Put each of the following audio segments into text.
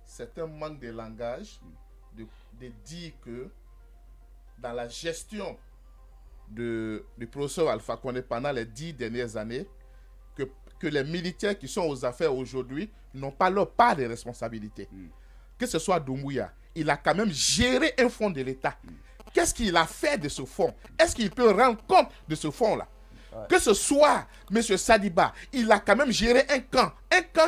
C'est un manque de langage de dire que dans la gestion du professeur Alpha Condé pendant les 10 dernières années, que les militaires qui sont aux affaires aujourd'hui n'ont pas leur part de responsabilité. Que ce soit Doumbouya, il a quand même géré un fonds de l'État. Qu'est-ce qu'il a fait de ce fonds? Est-ce qu'il peut rendre compte de ce fonds-là? Que ce soit M. Sadiba, il a quand même géré un camp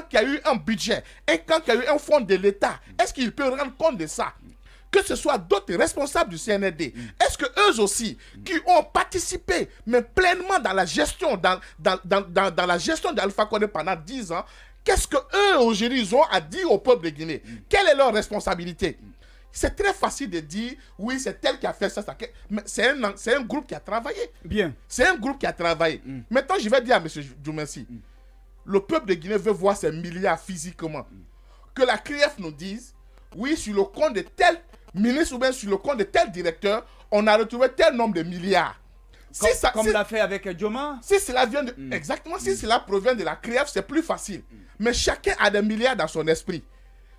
qui a eu un budget, un camp qui a eu un fonds de l'État. Est-ce qu'il peut rendre compte de ça? Que ce soit d'autres responsables du CNRD, est-ce que eux aussi, qui ont participé, mais pleinement dans la gestion, dans la gestion d'Alpha Condé pendant 10 ans, qu'est-ce qu'eux aujourd'hui ils ont à dire au peuple de Guinée? Quelle est leur responsabilité? C'est très facile de dire, oui, c'est tel qui a fait ça. Mais c'est un groupe qui a travaillé. Bien. C'est un groupe qui a travaillé. Maintenant, je vais dire à M. Djoumensi, le peuple de Guinée veut voir ces milliards physiquement. Que la CRIEF nous dise, oui, sur le compte de tel ministre ou bien sur le compte de tel directeur, on a retrouvé tel nombre de milliards. Comme l'a fait avec Dioma. Si cela vient de... Exactement, si cela provient de la CRIEF, c'est plus facile. Mais chacun a des milliards dans son esprit.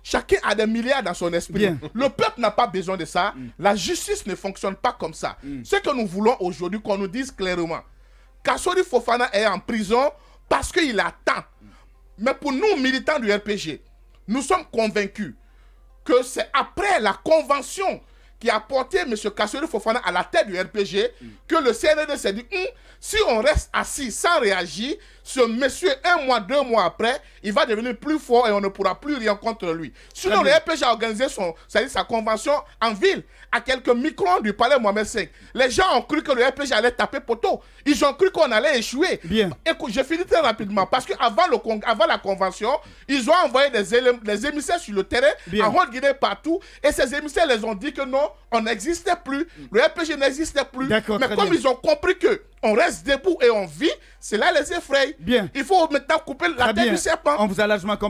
Chacun a des milliards dans son esprit. Bien. Le peuple n'a pas besoin de ça. La justice ne fonctionne pas comme ça. Ce que nous voulons aujourd'hui, qu'on nous dise clairement, Kassori Fofana est en prison parce qu'il attend. Mais pour nous, militants du RPG, nous sommes convaincus que c'est après la convention qui a porté M. Kassori Fofana à la tête du RPG que le CNRD s'est dit, si on reste assis sans réagir, ce monsieur, 1 mois, 2 mois après, il va devenir plus fort et on ne pourra plus rien contre lui. Sinon, le RPG a organisé sa convention en ville, à quelques microns du palais Mohamed V. Les gens ont cru que le RPG allait taper poteau. Ils ont cru qu'on allait échouer. Bien. Écoute, je finis très rapidement, parce qu'avant la convention, ils ont envoyé des émissaires sur le terrain, en Haute-Guinée, partout, et ces émissaires les ont dit que non, on n'existait plus, le RPG n'existait plus. Mais comme ils ont compris que on reste debout et on vit, cela les effraie. Bien. Il faut maintenant couper la tête du serpent. On vous a largement compris.